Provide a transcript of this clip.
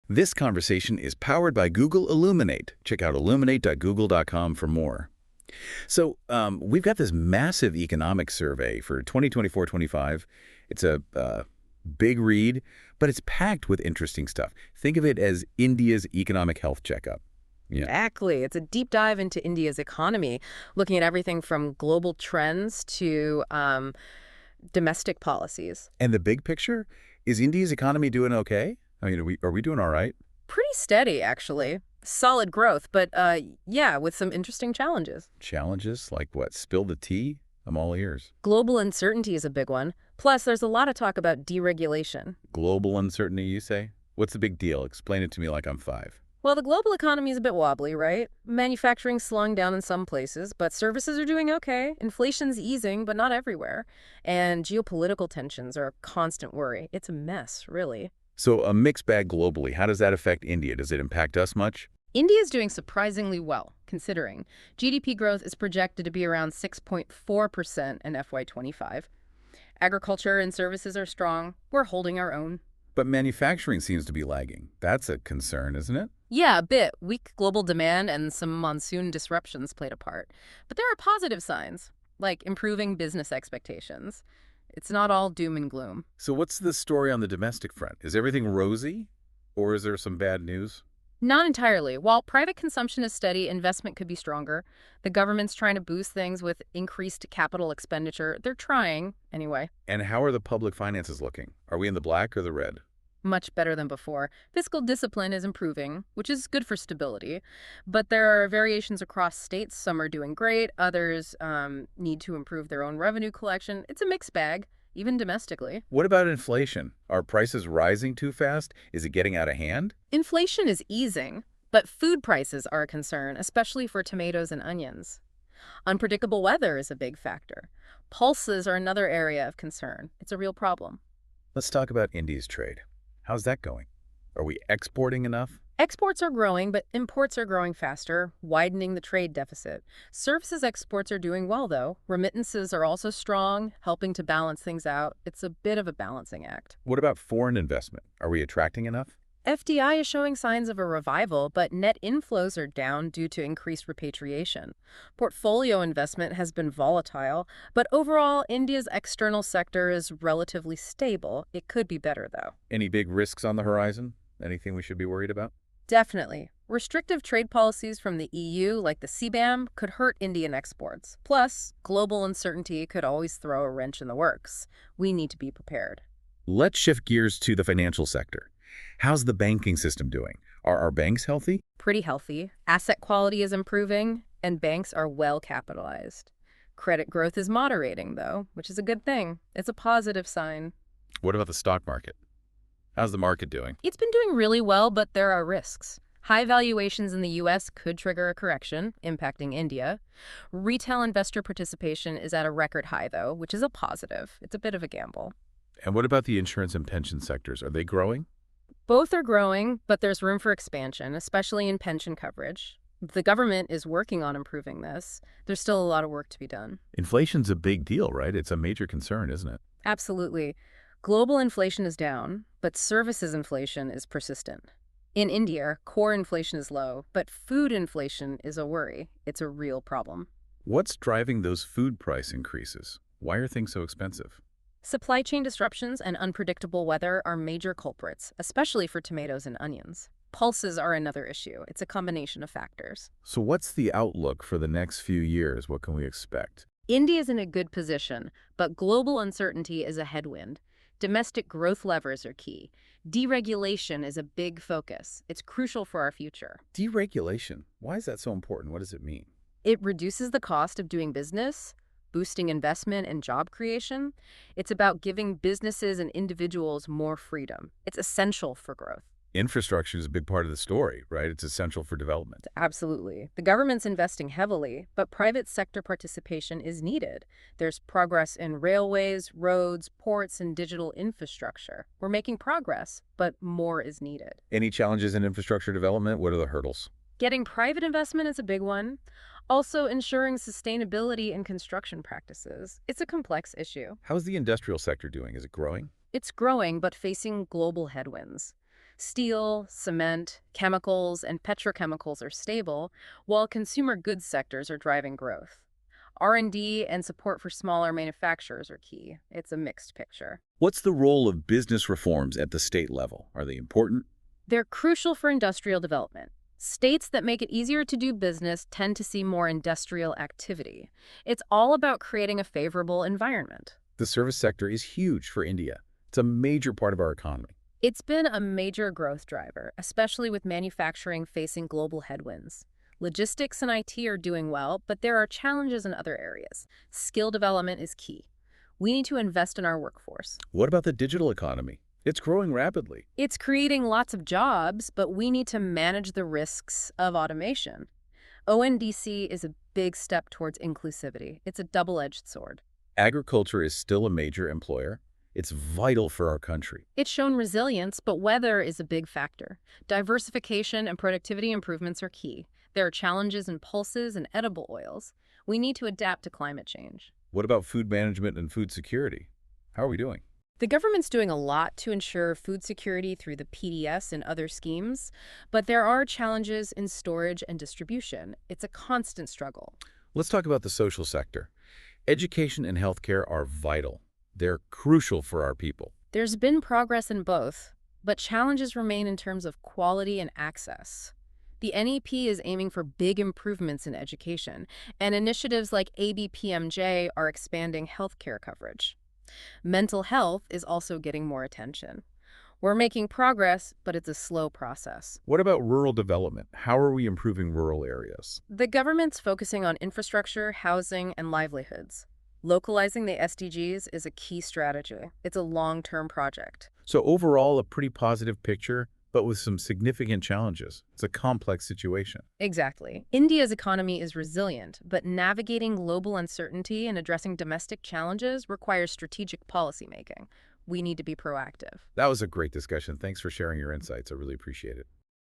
This conversation is powered by Google Illuminate. Check out illuminate.google.com for more. So we've got this massive economic survey for 2024-25. It's a big read, but it's packed with interesting stuff. Think of it as India's economic health checkup. Yeah. Exactly. It's a deep dive into India's economy, looking at everything from global trends to domestic policies. And the big picture? Is India's economy doing okay? I mean, are we doing all right? Pretty steady, actually. Solid growth, but yeah, with some interesting challenges. Challenges? Like what? Spill the tea? I'm all ears. Global uncertainty is a big one. Plus, there's a lot of talk about deregulation. Global uncertainty, you say? What's the big deal? Explain it to me like I'm 5. Well, the global economy is a bit wobbly, right? Manufacturing's slowing down in some places, but services are doing okay. Inflation's easing, but not everywhere. And geopolitical tensions are a constant worry. It's a mess, really. So a mixed bag globally. How does that affect India? Does it impact us much? India's doing surprisingly well, considering. GDP growth is projected to be around 6.4% in FY25. Agriculture and services are strong. We're holding our own. But manufacturing seems to be lagging. That's a concern, isn't it? Yeah, a bit. Weak global demand and some monsoon disruptions played a part. But there are positive signs, like improving business expectations. It's not all doom and gloom. So what's the story on the domestic front? Is everything rosy? Or is there some bad news? Not entirely. While private consumption is steady, investment could be stronger. The government's trying to boost things with increased capital expenditure. They're trying, anyway. And how are the public finances looking? Are we in the black or the red? Much better than before. Fiscal discipline is improving, which is good for stability. But there are variations across states. Some are doing great. Others need to improve their own revenue collection. It's a mixed bag, even domestically. What about inflation? Are prices rising too fast? Is it getting out of hand? Inflation is easing, but food prices are a concern, especially for tomatoes and onions. Unpredictable weather is a big factor. Pulses are another area of concern. It's a real problem. Let's talk about India's trade. How's that going? Are we exporting enough? Exports are growing, but imports are growing faster, widening the trade deficit. Services exports are doing well, though. Remittances are also strong, helping to balance things out. It's a bit of a balancing act. What about foreign investment? Are we attracting enough? FDI is showing signs of a revival, but net inflows are down due to increased repatriation. Portfolio investment has been volatile, but overall, India's external sector is relatively stable. It could be better, though. Any big risks on the horizon? Anything we should be worried about? Definitely. Restrictive trade policies from the EU, like the CBAM, could hurt Indian exports. Plus, global uncertainty could always throw a wrench in the works. We need to be prepared. Let's shift gears to the financial sector. How's the banking system doing? Are our banks healthy? Pretty healthy. Asset quality is improving, and banks are well capitalized. Credit growth is moderating, though, which is a good thing. It's a positive sign. What about the stock market? How's the market doing? It's been doing really well, but there are risks. High valuations in the U.S. could trigger a correction, impacting India. Retail investor participation is at a record high, though, which is a positive. It's a bit of a gamble. And what about the insurance and pension sectors? Are they growing? Both are growing, but there's room for expansion, especially in pension coverage. The government is working on improving this. There's still a lot of work to be done. Inflation's a big deal, right? It's a major concern, isn't it? Absolutely. Global inflation is down, but services inflation is persistent. In India, core inflation is low, but food inflation is a worry. It's a real problem. What's driving those food price increases? Why are things so expensive? Supply chain disruptions and unpredictable weather are major culprits, especially for tomatoes and onions. Pulses are another issue. It's a combination of factors. So what's the outlook for the next few years? What can we expect? India is in a good position, but global uncertainty is a headwind. Domestic growth levers are key. Deregulation is a big focus. It's crucial for our future. Deregulation. Why is that so important? What does it mean? It reduces the cost of doing business, boosting investment and job creation. It's about giving businesses and individuals more freedom. It's essential for growth. Infrastructure is a big part of the story, right? It's essential for development. Absolutely. The government's investing heavily, but private sector participation is needed. There's progress in railways, roads, ports, and digital infrastructure. We're making progress, but more is needed. Any challenges in infrastructure development? What are the hurdles? Getting private investment is a big one. Also, ensuring sustainability in construction practices. It's a complex issue. How's the industrial sector doing? Is it growing? It's growing, but facing global headwinds. Steel, cement, chemicals, and petrochemicals are stable, while consumer goods sectors are driving growth. R&D and support for smaller manufacturers are key. It's a mixed picture. What's the role of business reforms at the state level? Are they important? They're crucial for industrial development. States that make it easier to do business tend to see more industrial activity. It's all about creating a favorable environment. The service sector is huge for India. It's a major part of our economy. It's been a major growth driver, especially with manufacturing facing global headwinds. Logistics and IT are doing well, but there are challenges in other areas. Skill development is key. We need to invest in our workforce. What about the digital economy? It's growing rapidly. It's creating lots of jobs, but we need to manage the risks of automation. ONDC is a big step towards inclusivity. It's a double-edged sword. Agriculture is still a major employer. It's vital for our country. It's shown resilience, but weather is a big factor. Diversification and productivity improvements are key. There are challenges in pulses and edible oils. We need to adapt to climate change. What about food management and food security? How are we doing? The government's doing a lot to ensure food security through the PDS and other schemes, but there are challenges in storage and distribution. It's a constant struggle. Let's talk about the social sector. Education and healthcare are vital. They're crucial for our people. There's been progress in both, but challenges remain in terms of quality and access. The NEP is aiming for big improvements in education, and initiatives like ABPMJ are expanding healthcare coverage. Mental health is also getting more attention. We're making progress, but it's a slow process. What about rural development? How are we improving rural areas? The government's focusing on infrastructure, housing, and livelihoods. Localizing the SDGs is a key strategy. It's a long-term project. So overall, a pretty positive picture, but with some significant challenges. It's a complex situation. Exactly. India's economy is resilient, but navigating global uncertainty and addressing domestic challenges requires strategic policymaking. We need to be proactive. That was a great discussion. Thanks for sharing your insights. I really appreciate it.